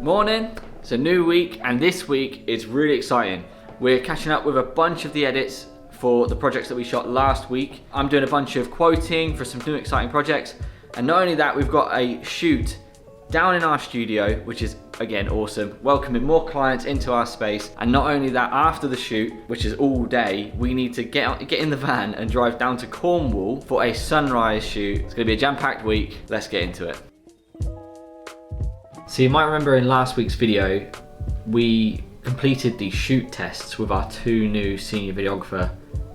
Morning, it's a new week and this week is really exciting. We're catching up with a bunch of the edits for the projects that we shot last week. I'm doing a bunch of quoting for some new exciting projects, and not only that, we've got a shoot down in our studio, which is again awesome, welcoming more clients into our space. And not only that, after the shoot, which is all day, we need to get in the van and drive down to Cornwall for a sunrise shoot. It's gonna be a jam-packed week. Let's get into it. So you might remember in last week's video, we completed the shoot tests with our two new senior videographer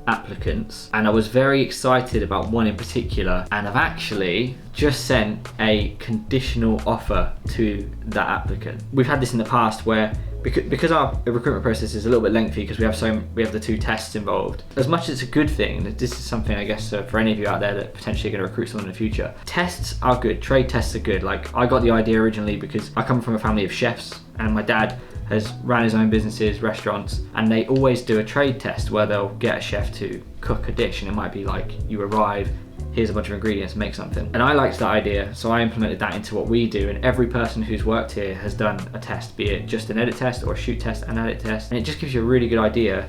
applicants, and I was very excited about one in particular, and I've actually just sent a conditional offer to that applicant. We've had this in the past where because our recruitment process is a little bit lengthy because we have the two tests involved. As much as it's a good thing, this is something I guess for any of you out there that potentially are going to recruit someone in the future. Tests are good, trade tests are good. Like, I got the idea originally because I come from a family of chefs and my dad has ran his own businesses, restaurants, and they always do a trade test where they'll get a chef to cook a dish, and it might be like, you arrive, here's a bunch of ingredients, make something. And I liked that idea, so I implemented that into what we do, and every person who's worked here has done a test, be it just an edit test or a shoot test and edit test, and it just gives you a really good idea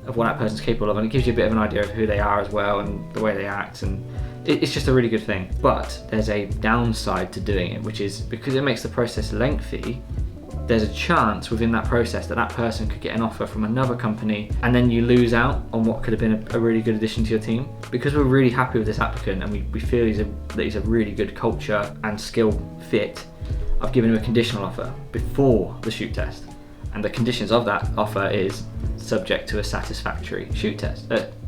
of what that person's capable of, and it gives you a bit of an idea of who they are as well and the way they act, and it's just a really good thing. But there's a downside to doing it, which is because it makes the process lengthy, there's a chance within that process that that person could get an offer from another company, and then you lose out on what could have been a really good addition to your team. Because we're really happy with this applicant and we feel that he's a really good culture and skill fit, I've given him a conditional offer before the shoot test. And the conditions of that offer is subject to a satisfactory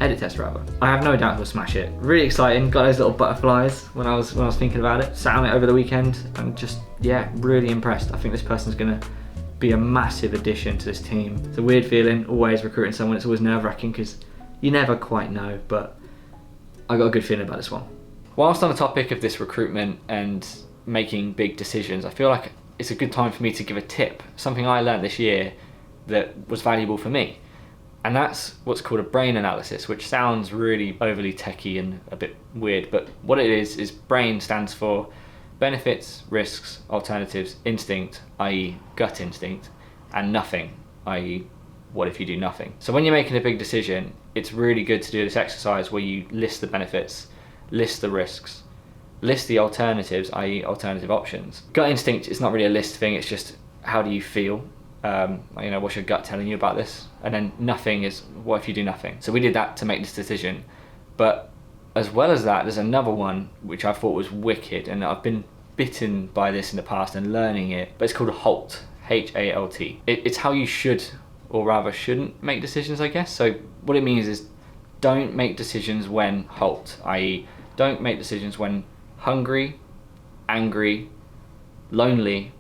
edit test rather. I have no doubt he'll smash it. Really exciting, got those little butterflies when I was thinking about it. Sat on it over the weekend and just, yeah, really impressed. I think this person's gonna be a massive addition to this team. It's a weird feeling, always recruiting someone. It's always nerve-wracking because you never quite know, but I got a good feeling about this one. Whilst on the topic of this recruitment and making big decisions, I feel like it's a good time for me to give a tip, something I learned this year that was valuable for me. And that's what's called a brain analysis, which sounds really overly techie and a bit weird, but what it is BRAIN stands for benefits, risks, alternatives, instinct, i.e. gut instinct, and nothing, i.e. what if you do nothing. So when you're making a big decision, it's really good to do this exercise where you list the benefits, list the risks, list the alternatives, i.e. alternative options. Gut instinct is not really a list thing, it's just how do you feel? What's your gut telling you about this? And then nothing is, what if you do nothing? So we did that to make this decision. But as well as that, there's another one which I thought was wicked, and I've been bitten by this in the past and learning it, but it's called a HALT, H-A-L-T. It's how you should, or rather shouldn't, make decisions, I guess. So what it means is don't make decisions when halt, i.e. don't make decisions when hungry, angry, lonely,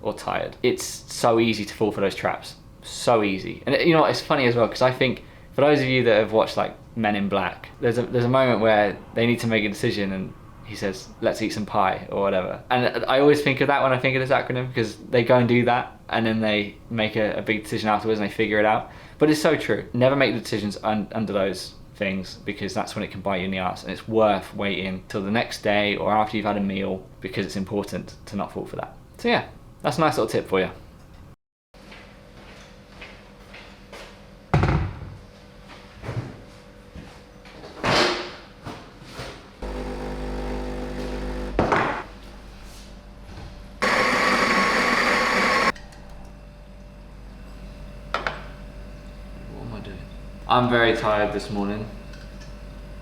or tired. It's so easy to fall for those traps, so easy. And you know what, it's funny as well, because I think for those of you that have watched like Men in Black, there's a moment where they need to make a decision and he says, let's eat some pie or whatever. And I always think of that when I think of this acronym, because they go and do that and then they make a big decision afterwards and they figure it out. But it's so true. Never make the decisions under those things, because that's when it can bite you in the arse, and it's worth waiting till the next day or after you've had a meal, because it's important to not fall for that. So yeah, that's a nice little tip for you. I'm very tired this morning.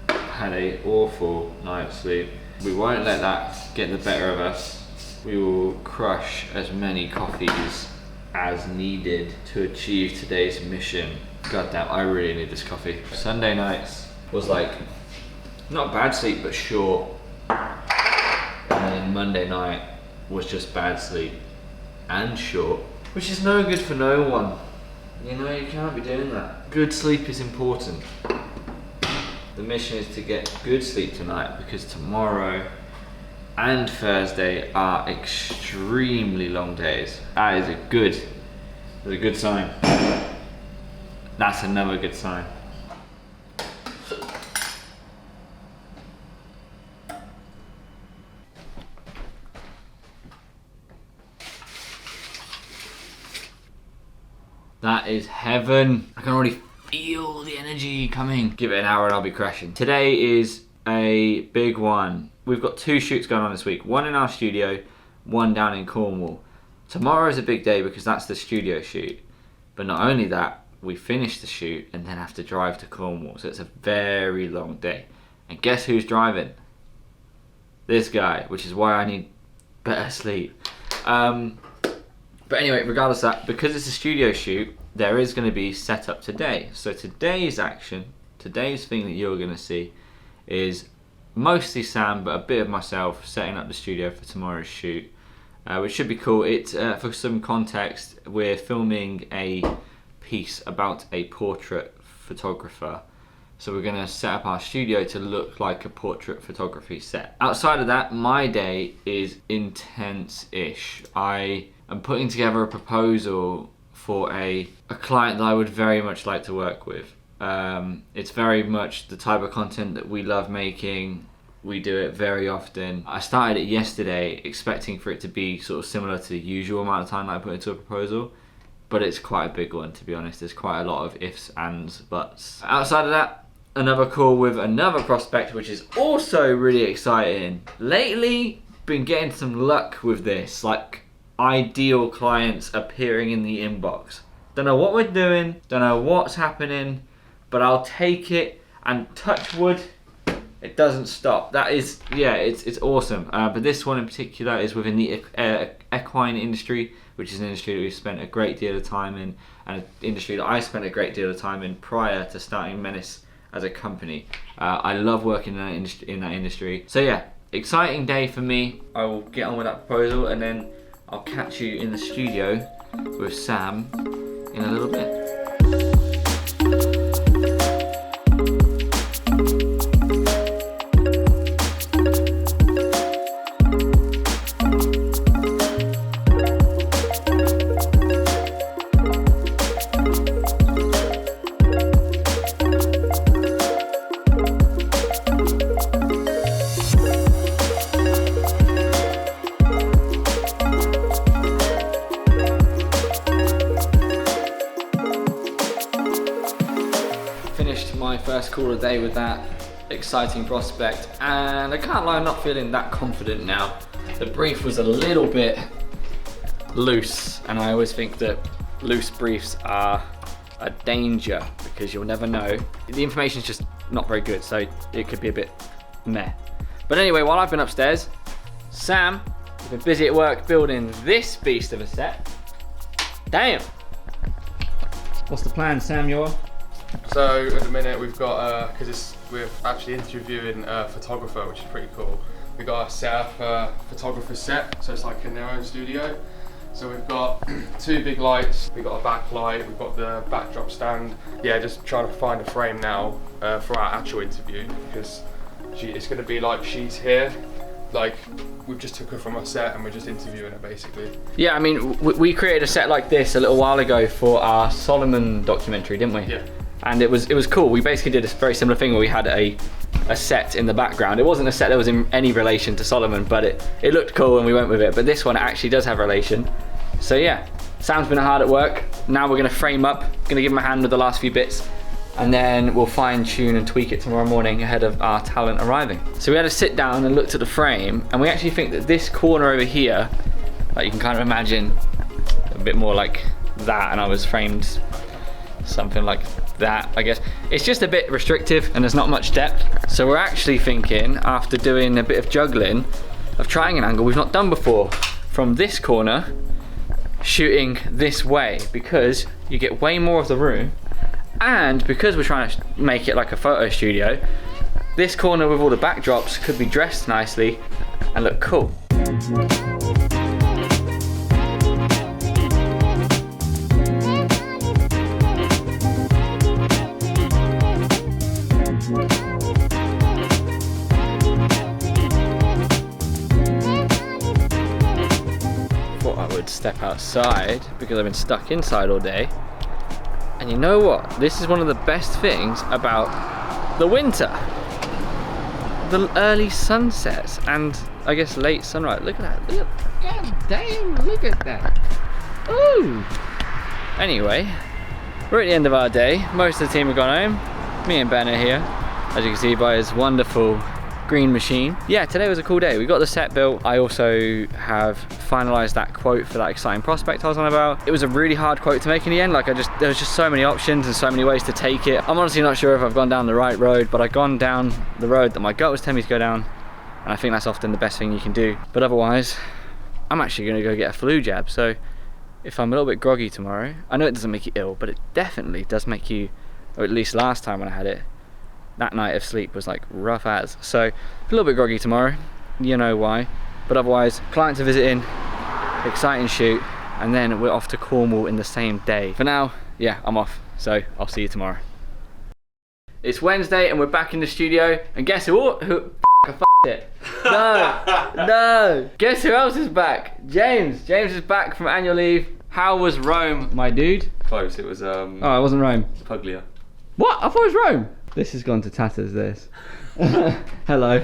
Had an awful night's sleep. We won't let that get the better of us. We will crush as many coffees as needed to achieve today's mission. God damn, I really need this coffee. Sunday nights was like, not bad sleep, but short. And then Monday night was just bad sleep and short, which is no good for no one. You know, you can't be doing that. Good sleep is important. The mission is to get good sleep tonight, because tomorrow and Thursday are extremely long days. That is a good sign. That's another good sign. That is heaven. I can already feel the energy coming. Give it an hour and I'll be crashing. Today is a big one. We've got 2 shoots going on this week. One in our studio, one down in Cornwall. Tomorrow is a big day because that's the studio shoot. But not only that, we finish the shoot and then have to drive to Cornwall. So it's a very long day. And guess who's driving? This guy, which is why I need better sleep. But anyway, regardless of that, because it's a studio shoot, there is going to be setup today. So today's action, today's thing that you're going to see is mostly Sam, but a bit of myself setting up the studio for tomorrow's shoot, which should be cool. It's for some context, we're filming a piece about a portrait photographer. So we're going to set up our studio to look like a portrait photography set. Outside of that, my day is intense-ish. I am putting together a proposal for a client that I would very much like to work with. It's very much the type of content that we love making. We do it very often. I started it yesterday expecting for it to be sort of similar to the usual amount of time that I put into a proposal, but it's quite a big one, to be honest. There's quite a lot of ifs, ands, buts. Outside of that, another call with another prospect, which is also really exciting. Lately, been getting some luck with this, like ideal clients appearing in the inbox. Don't know what we're doing, don't know what's happening, but I'll take it, and touch wood, it doesn't stop. That is, yeah, it's awesome. But this one in particular is within the equine industry, which is an industry that we've spent a great deal of time in, and an industry that I spent a great deal of time in prior to starting Menace as a company. I love working in that industry. So yeah, exciting day for me. I will get on with that proposal and then I'll catch you in the studio with Sam in a little bit. Finished my first call of the day with that exciting prospect, and I can't lie, I'm not feeling that confident now. The brief was a little bit loose, and I always think that loose briefs are a danger because you'll never know. The information's just not very good, so it could be a bit meh. But anyway, while I've been upstairs, Sam has been busy at work building this beast of a set. Damn! What's the plan, Sam? So at the minute we've got, because we're actually interviewing a photographer, which is pretty cool. We got a set up photographer set, so it's like in their own studio. So we've got 2 big lights, we've got a backlight, we've got the backdrop stand. Yeah, just trying to find a frame now for our actual interview, because it's going to be like she's here. Like, we've just took her from our set and we're just interviewing her basically. Yeah, I mean, we created a set like this a little while ago for our Solomon documentary, didn't we? Yeah. And it was cool. We basically did a very similar thing where we had a set in the background. It wasn't a set that was in any relation to Solomon, but it looked cool and we went with it. But this one actually does have relation. So yeah, Sam's been hard at work. Now we're gonna frame up, gonna give him a hand with the last few bits, and then we'll fine tune and tweak it tomorrow morning ahead of our talent arriving. So we had to sit down and looked at the frame, and we actually think that this corner over here, like you can kind of imagine a bit more like that, and I was framed something like that, I guess. It's just a bit restrictive and there's not much depth. So we're actually thinking, after doing a bit of juggling, of trying an angle we've not done before. From this corner, shooting this way, because you get way more of the room, and because we're trying to make it like a photo studio, this corner with all the backdrops could be dressed nicely and look cool. Step outside because I've been stuck inside all day, and you know what, this is one of the best things about the winter, the early sunsets and I guess late sunrise. Look at that, god damn, look at that. Ooh. Anyway, We're at the end of our day. Most of the team have gone home. Me and Ben are here, as you can see by his wonderful green machine. Yeah, today was a cool day. We got the set built. I also have finalized that quote for that exciting prospect I was on about. It was a really hard quote to make in the end. Like there was just so many options and so many ways to take it. I'm honestly not sure if I've gone down the right road, but I've gone down the road that my gut was telling me to go down, and I think that's often the best thing you can do. But otherwise, I'm actually gonna go get a flu jab. So if I'm a little bit groggy tomorrow, I know it doesn't make you ill, but it definitely does make you, or at least last time when I had it, that night of sleep was like rough as. So a little bit groggy tomorrow, you know why. But otherwise, clients are visiting, exciting shoot, and then we're off to Cornwall in the same day. For now, yeah, I'm off, so I'll see you tomorrow. It's Wednesday and we're back in the studio, and guess who it. No. Guess who else is back? James is back from annual leave. How was Rome, my dude? Close, it was Oh, it wasn't Rome. Puglia. What? I thought it was Rome. This has gone to tatters, this. Hello.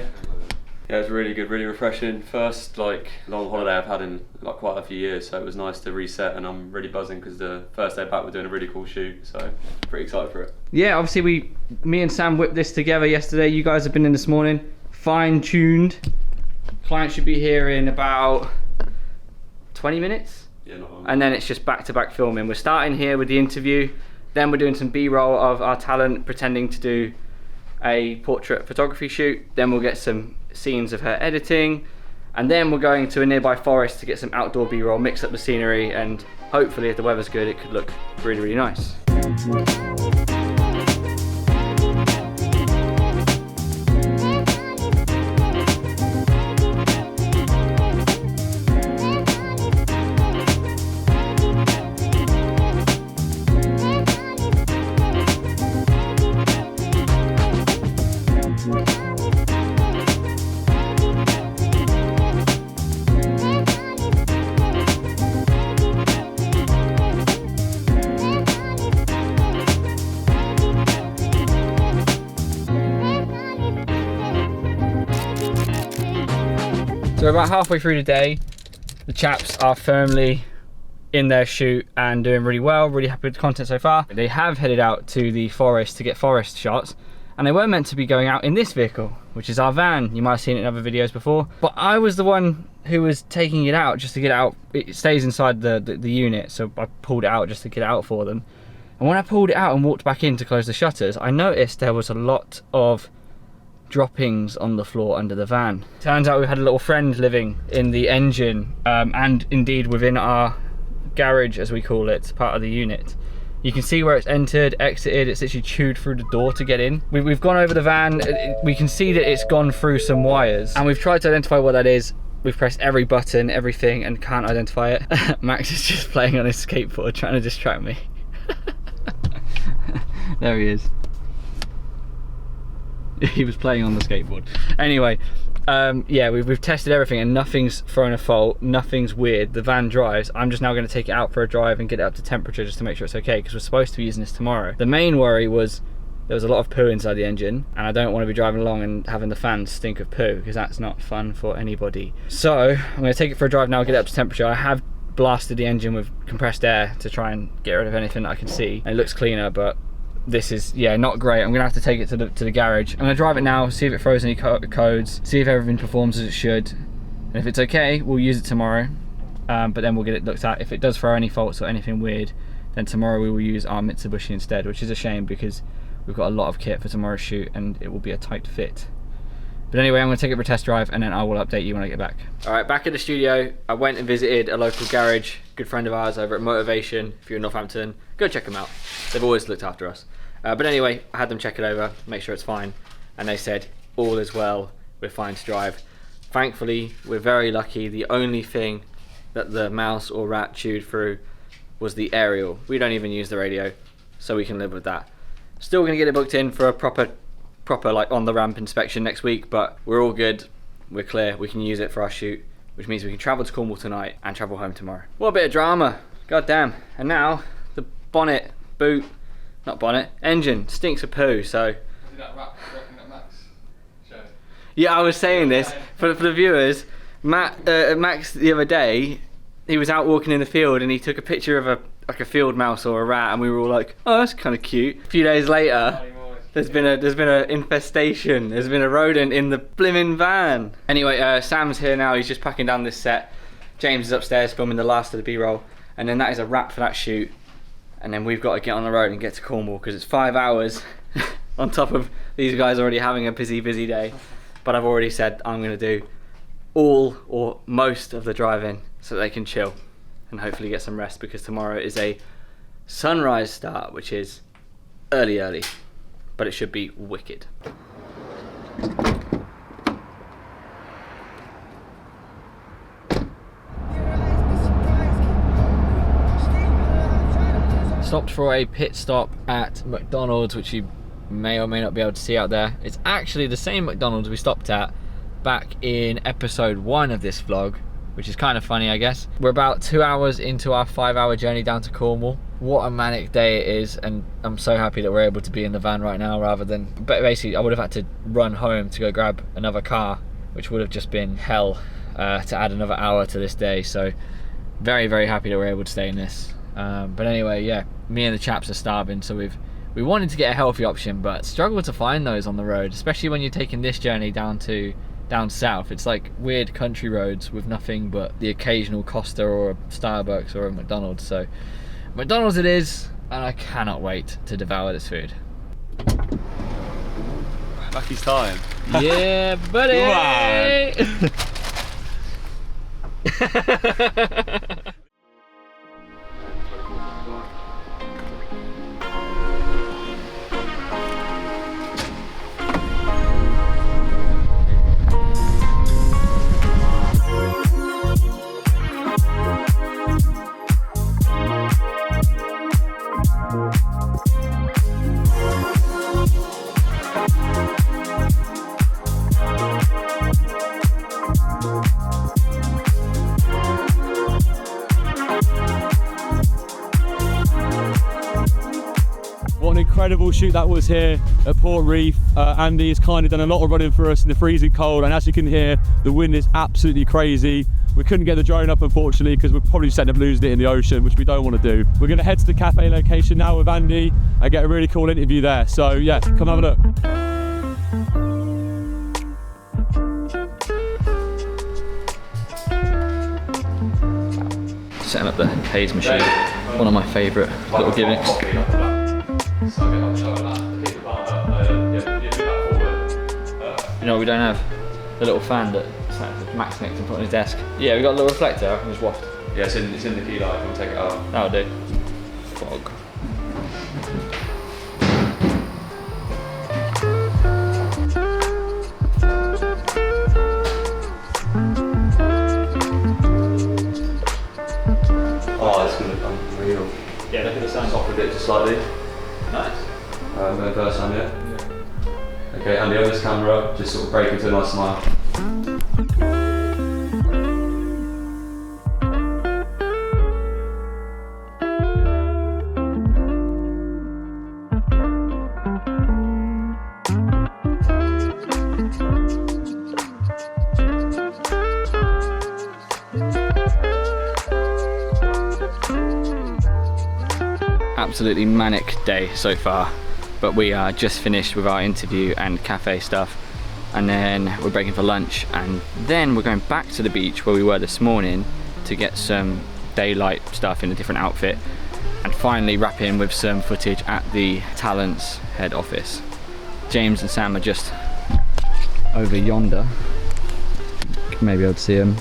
Yeah, it was really good, really refreshing. First long holiday I've had in quite a few years, so it was nice to reset, and I'm really buzzing because the first day back we're doing a really cool shoot, so pretty excited for it. Yeah, obviously me and Sam whipped this together yesterday. You guys have been in this morning, fine-tuned. Client should be here in about 20 minutes. Yeah, not long. And then it's just back-to-back filming. We're starting here with the interview, then we're doing some B-roll of our talent pretending to do a portrait photography shoot, then we'll get some scenes of her editing, and then we're going to a nearby forest to get some outdoor B-roll, mix up the scenery, and hopefully if the weather's good it could look really, really nice. So we're about halfway through the day. The chaps are firmly in their shoot and doing really well, really happy with the content so far. They have headed out to the forest to get forest shots, and they were meant to be going out in this vehicle, which is our van. You might have seen it in other videos before, but I was the one who was taking it out just to get it out. It stays inside the unit, so I pulled it out just to get it out for them. And when I pulled it out and walked back in to close the shutters, I noticed there was a lot of droppings on the floor under the van. Turns out we had a little friend living in the engine, and indeed within our garage, as we call it, part of the unit. You can see where it's entered, exited, it's literally chewed through the door to get in. We've gone over the van, we can see that it's gone through some wires, and we've tried to identify what that is. We've pressed every button, everything, and can't identify it. Max is just playing on his skateboard, trying to distract me. There he is. He was playing on the skateboard. Anyway, yeah, we've tested everything and nothing's thrown a fault, nothing's weird. The van drives. I'm just now going to take it out for a drive and get it up to temperature just to make sure it's okay, because we're supposed to be using this tomorrow. The main worry was there was a lot of poo inside the engine, and I don't want to be driving along and having the fan stink of poo, because that's not fun for anybody. So I'm going to take it for a drive now, get it up to temperature. I have blasted the engine with compressed air to try and get rid of anything that I can see, and it looks cleaner, but this is, yeah, not great. I'm gonna have to take it to the garage. I'm gonna drive it now, see if it throws any codes, see if everything performs as it should, and if it's okay, we'll use it tomorrow, but then we'll get it looked at. If it does throw any faults or anything weird, then tomorrow we will use our Mitsubishi instead, which is a shame because we've got a lot of kit for tomorrow's shoot and it will be a tight fit. But anyway, I'm gonna take it for a test drive and then I will update you when I get back. All right, back at the studio. I went and visited a local garage, good friend of ours over at Motivation. If you're in Northampton, go check them out. They've always looked after us. But anyway, I had them check it over, make sure it's fine, and they said all is well, we're fine to drive. Thankfully, we're very lucky. The only thing that the mouse or rat chewed through was the aerial. We don't even use the radio, so we can live with that. Still gonna get it booked in for a proper like on the ramp inspection next week, but we're all good, we're clear, we can use it for our shoot, which means we can travel to Cornwall tonight and travel home tomorrow. What a bit of drama, god damn. And now the bonnet, boot, not bonnet, engine stinks of poo, so. Yeah, I was saying this for the viewers. Max the other day, he was out walking in the field and he took a picture of like a field mouse or a rat, and we were all like, oh, that's kind of cute. A few days later, there's been a infestation. There's been a rodent in the blimmin' van. Anyway, Sam's here now. He's just packing down this set. James is upstairs filming the last of the B-roll, and then that is a wrap for that shoot. And then we've got to get on the road and get to Cornwall because it's 5 hours on top of these guys already having a busy day. But I've already said I'm going to do all or most of the driving so that they can chill and hopefully get some rest, because tomorrow is a sunrise start, which is early, but it should be wicked. Stopped for a pit stop at McDonald's, which you may or may not be able to see out there. It's actually the same McDonald's we stopped at back in episode 1 of this vlog, which is kind of funny, I guess. We're about 2 hours into our 5-hour journey down to Cornwall. What a manic day it is, and I'm so happy that we're able to be in the van right now rather than, but basically I would have had to run home to go grab another car, which would have just been hell to add another hour to this day. So very happy that we're able to stay in this. But anyway, yeah, me and the chaps are starving, so we wanted to get a healthy option, but struggle to find those on the road, especially when you're taking this journey down south. It's like weird country roads with nothing but the occasional Costa or a Starbucks or a McDonald's. So McDonald's it is, and I cannot wait to devour this food. Lucky's time. Yeah, buddy. What an incredible shoot that was here at Port Reef. Andy has kind of done a lot of running for us in the freezing cold, and as you can hear, the wind is absolutely crazy. We couldn't get the drone up, unfortunately, because we're probably just end up losing it in the ocean, which we don't want to do. We're going to head to the cafe location now with Andy and get a really cool interview there. So yeah, come have a look. Setting up the haze machine, one of my favourite little gimmicks. You know, we don't have the little fan that Max next to put on his desk. Yeah, we got a little reflector. I can just waft. Yeah, it's in the key light. We'll take it out. That'll do. Fog. Oh, it's gonna look unreal. Yeah, look at the sun. Soften it just slightly. Nice. Going first time, yeah? Okay, Andy, on this camera, just sort of break into a nice smile. Absolutely manic day so far, but we are just finished with our interview and cafe stuff, and then we're breaking for lunch, and then we're going back to the beach where we were this morning to get some daylight stuff in a different outfit, and finally wrap in with some footage at the Talent's head office. James and Sam are just over yonder. You may be able to see them.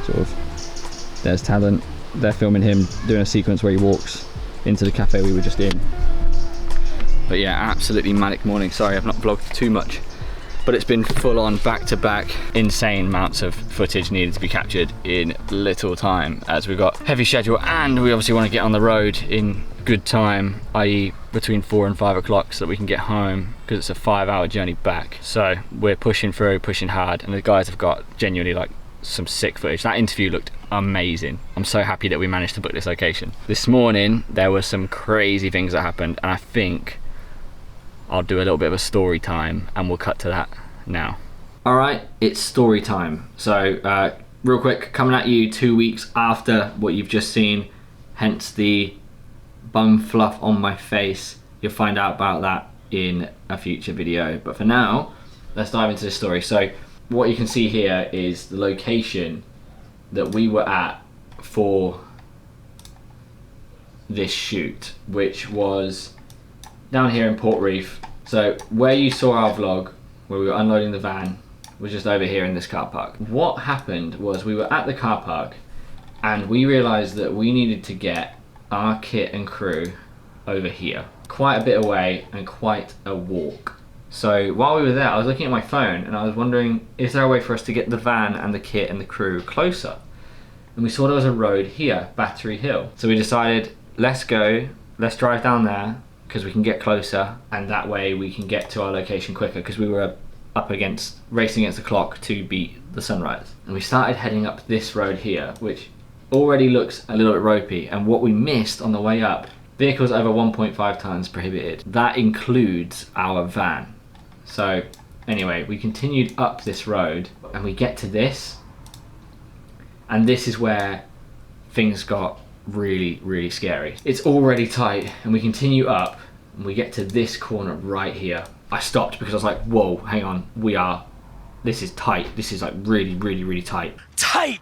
Sort of. There's Talent. They're filming him doing a sequence where he walks into the cafe we were just in. But yeah, absolutely manic morning. Sorry, I've not vlogged too much, but it's been full on back-to-back insane amounts of footage needed to be captured in little time, as we've got heavy schedule and we obviously want to get on the road in good time, i.e. between 4 and 5 o'clock, so that we can get home, because it's a 5-hour journey back. So we're pushing through, pushing hard, and the guys have got genuinely like some sick footage. That interview looked amazing. I'm so happy that we managed to book this location. This morning there were some crazy things that happened, and I think I'll do a little bit of a story time and we'll cut to that now. Alright, it's story time. So real quick, coming at you 2 weeks after what you've just seen, hence the bum fluff on my face. You'll find out about that in a future video. But for now, let's dive into this story. So what you can see here is the location that we were at for this shoot, which was down here in Portreath. So where you saw our vlog, where we were unloading the van, was just over here in this car park. What happened was we were at the car park and we realized that we needed to get our kit and crew over here. Quite a bit away and quite a walk. So while we were there, I was looking at my phone and I was wondering, is there a way for us to get the van and the kit and the crew closer? And we saw there was a road here, Battery Hill. So we decided, let's go, let's drive down there because we can get closer and that way we can get to our location quicker, because we were racing against the clock to beat the sunrise. And we started heading up this road here, which already looks a little bit ropey, and what we missed on the way up, vehicles over 1.5 tons prohibited. That includes our van. So anyway, we continued up this road and we get to this, and this is where things got really, really scary. It's already tight and we continue up and we get to this corner right here. I stopped because I was like, whoa, hang on, this is tight. This is like really, really, really tight. Tight.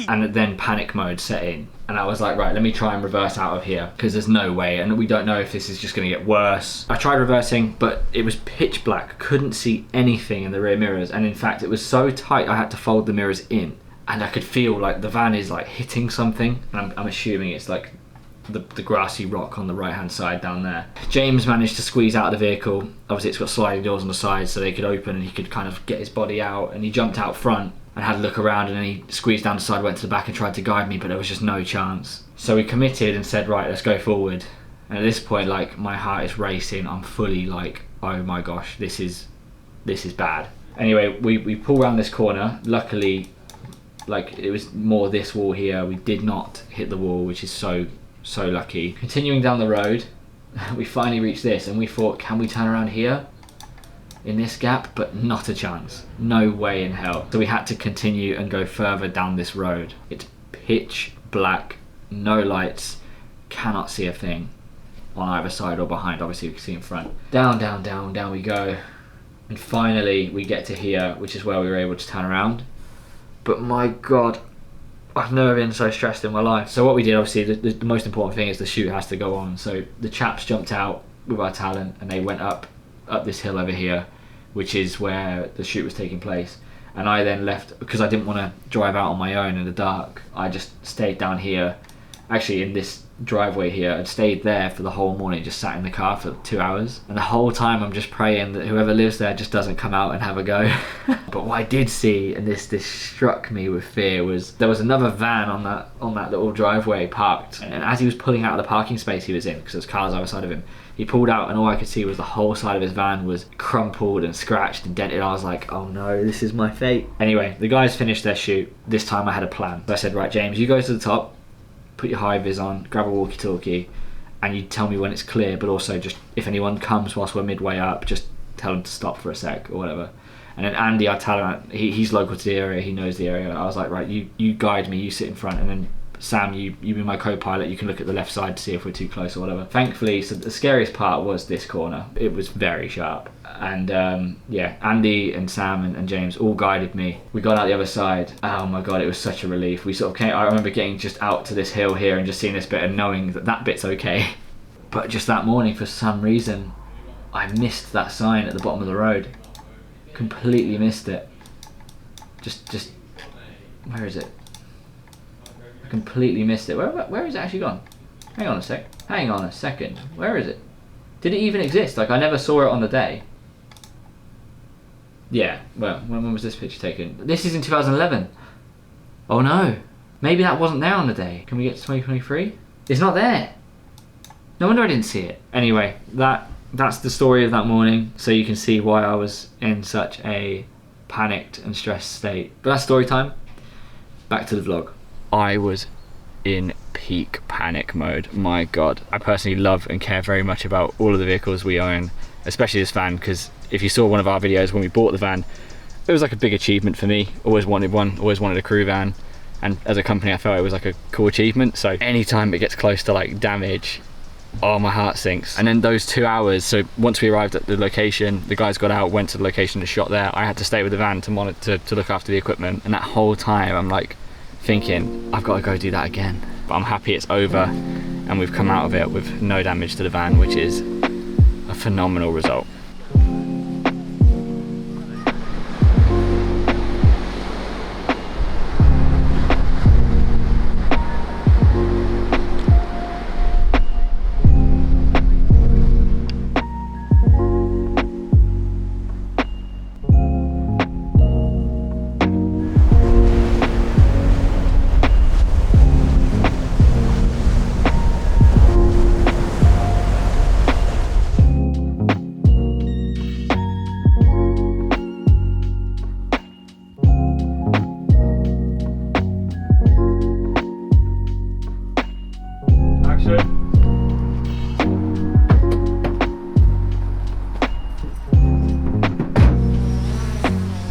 And then panic mode set in. And I was like, right, let me try and reverse out of here because there's no way. And we don't know if this is just gonna get worse. I tried reversing, but it was pitch black. Couldn't see anything in the rear mirrors. And in fact, it was so tight, I had to fold the mirrors in. And I could feel like the van is like hitting something. And I'm assuming it's like the grassy rock on the right hand side down there. James managed to squeeze out of the vehicle. Obviously it's got sliding doors on the side so they could open and he could kind of get his body out, and he jumped out front and had a look around, and then he squeezed down the side, went to the back and tried to guide me, but there was just no chance. So we committed and said, right, let's go forward. And at this point, like, my heart is racing. I'm fully like, oh my gosh, this is bad. Anyway, we pull around this corner. Luckily, like, it was more this wall here. We did not hit the wall, which is so lucky. Continuing down the road, we finally reached this and we thought, can we turn around here in this gap? But not a chance. No way in hell. So we had to continue and go further down this road. It's pitch black, no lights, cannot see a thing on either side or behind. Obviously we can see in front. Down we go, and finally we get to here, which is where we were able to turn around. But my god, I've never been so stressed in my life. So what we did, obviously, the most important thing is the shoot has to go on. So the chaps jumped out with our talent and they went up this hill over here, which is where the shoot was taking place. And I then left, because I didn't want to drive out on my own in the dark. I just stayed down here, actually in this driveway here. I'd stayed there for the whole morning, just sat in the car for 2 hours. And the whole time I'm just praying that whoever lives there just doesn't come out and have a go. But what I did see, and this struck me with fear, was there was another van on that little driveway parked. And as he was pulling out of the parking space he was in, because there's cars either side of him, he pulled out and all I could see was the whole side of his van was crumpled and scratched and dented. I was like, oh no, this is my fate. Anyway, the guys finished their shoot. This time I had a plan. So I said, right, James, you go to the top, put your high vis on, grab a walkie-talkie, and you tell me when it's clear, but also just if anyone comes whilst we're midway up, just tell them to stop for a sec or whatever. And then Andy, I tell him, he's local to the area, he knows the area. I was like, right, you guide me, you sit in front, and then Sam, you be my co-pilot, you can look at the left side to see if we're too close or whatever. Thankfully, so the scariest part was this corner. It was very sharp. And yeah, Andy and Sam and James all guided me. We got out the other side. Oh my God, it was such a relief. We sort of came, I remember getting just out to this hill here and just seeing this bit and knowing that bit's okay. But just that morning, for some reason, I missed that sign at the bottom of the road. Completely missed it. Just, where is it? Completely missed it. Where is it actually gone? Hang on a second. Where is it? Did it even exist? Like, I never saw it on the day. Yeah, well, when was this picture taken? This is in 2011. Oh no, maybe that wasn't there on the day. Can we get to 2023? It's not there. No wonder I didn't see it. Anyway, that's the story of that morning, so you can see why I was in such a panicked and stressed state. But that's story time. Back to the vlog. I was in peak panic mode. My God, I personally love and care very much about all of the vehicles we own, especially this van, because if you saw one of our videos when we bought the van, it was like a big achievement for me. Always wanted one, always wanted a crew van, and as a company I felt it was like a cool achievement. So anytime it gets close to like damage, oh, my heart sinks. And then those 2 hours, so once we arrived at the location, the guys got out, went to the location and shot there. I had to stay with the van to monitor, to look after the equipment. And that whole time I'm like thinking, I've got to go do that again. But I'm happy it's over and we've come out of it with no damage to the van, which is a phenomenal result.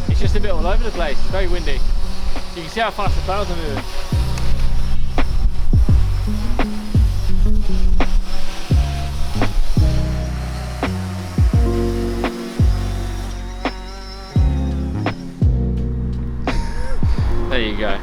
It's just a bit all over the place, it's very windy. You can see how fast the clouds are moving. There you go.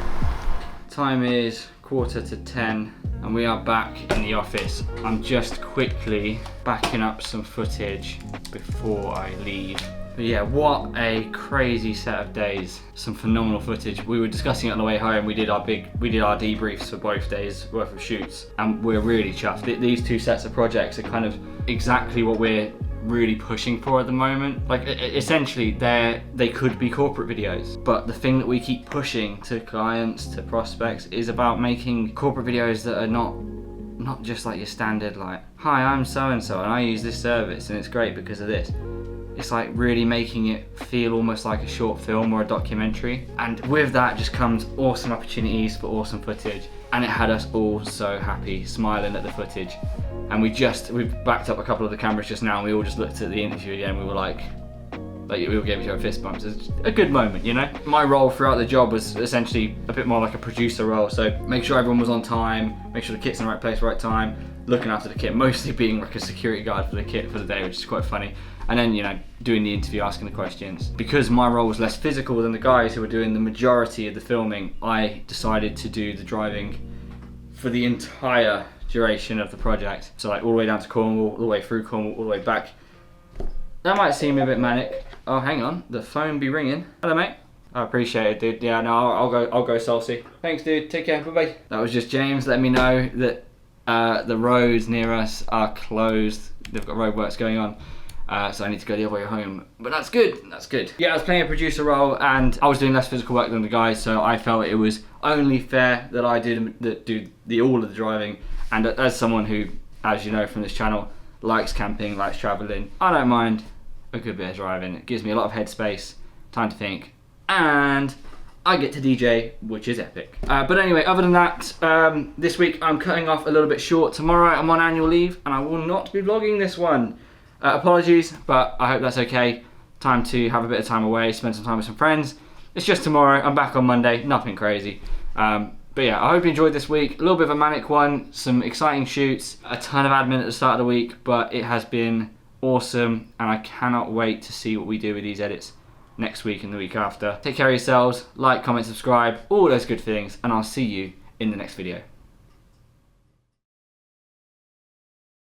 Time is 9:45 and we are back in the office. I'm just quickly backing up some footage before I leave. But yeah, what a crazy set of days. Some phenomenal footage. We were discussing it on the way home. We did our debriefs for both days worth of shoots and we're really chuffed. These two sets of projects are kind of exactly what we're really pushing for at the moment. Like essentially they could be corporate videos, but the thing that we keep pushing to clients, to prospects, is about making corporate videos that are not just like your standard like, hi, I'm so and so and I use this service and it's great because of this. It's like really making it feel almost like a short film or a documentary, and with that just comes awesome opportunities for awesome footage, and it had us all so happy, smiling at the footage. And we've backed up a couple of the cameras just now and we all just looked at the interview again and we were like we all gave each other fist bumps. It's a good moment, you know? My role throughout the job was essentially a bit more like a producer role, so make sure everyone was on time, make sure the kit's in the right place, right time, looking after the kit, mostly being like a security guard for the kit for the day, which is quite funny. And then, you know, doing the interview, asking the questions. Because my role was less physical than the guys who were doing the majority of the filming, I decided to do the driving for the entire duration of the project. So like all the way down to Cornwall, all the way through Cornwall, all the way back. That might seem a bit manic. Oh, hang on, the phone be ringing. Hello, mate. I appreciate it, dude. Yeah, no, I'll go salty. Thanks, dude. Take care. Bye-bye. That was just James letting me know that the roads near us are closed. They've got roadworks going on. So I need to go the other way home, but that's good, that's good. Yeah, I was playing a producer role and I was doing less physical work than the guys, so I felt it was only fair that I do all of the driving. And as someone who, as you know from this channel, likes camping, likes traveling, I don't mind a good bit of driving. It gives me a lot of headspace, time to think, and I get to DJ, which is epic. But anyway, other than that, this week I'm cutting off a little bit short. Tomorrow I'm on annual leave and I will not be vlogging this one. Apologies, but I hope that's okay. Time to have a bit of time away, spend some time with some friends. It's just tomorrow, I'm back on Monday, nothing crazy. But yeah, I hope you enjoyed this week. A little bit of a manic one, some exciting shoots, a ton of admin at the start of the week, but it has been awesome and I cannot wait to see what we do with these edits next week and the week after. Take care of yourselves, like, comment, subscribe, all those good things, and I'll see you in the next video.